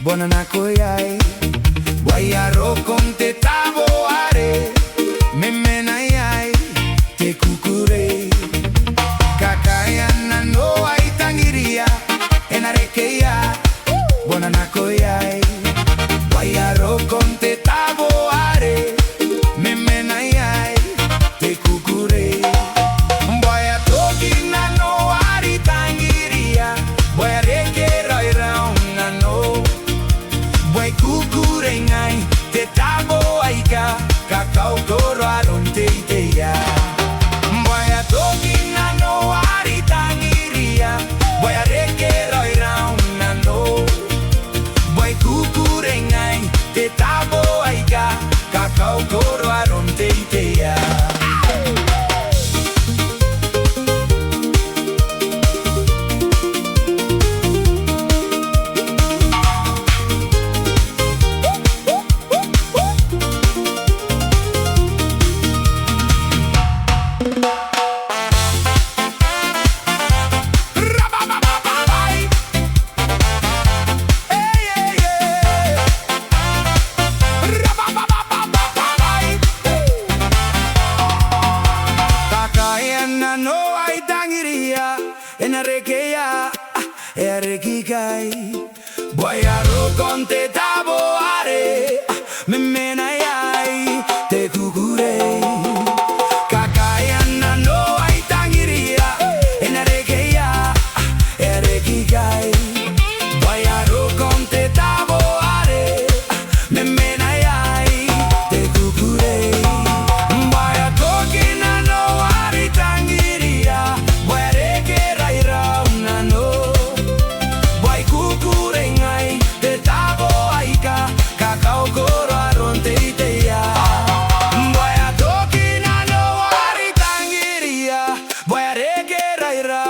Bonanakoyai, Wayaro con te taboare, Memenayai, te kukure. Kakaean nanou ai tangiria, enarekeia, Bonanakoyai, Wayaro con te taboare, Memenayai, te kukure. Boya toki nanou ari tangiria, Boya reke roi rau nanou. Boy kukurengai te tabo aika kakao toro aron te iteia. Boy a toki nanou ari tangiria, boy a reke roi rau nanou. Boy kukurengai te tabo aika kakao toro aron te iteia. Nanou ai tangiria, enarekeia, erekikai. Boyaro con te taboare, memenayai, te kukure. Kakaean nanou ai tangiria, enarekeia, erekikai. Boyaro con te taboare, memenayai, te kukure. Boya toki nanou ari tangiria, boya reke rai rau nanou. Boy kukurengai te tabo aika, kakao koro aron te iteia. Boya toki nanou ari tangiria, boya reke rai rau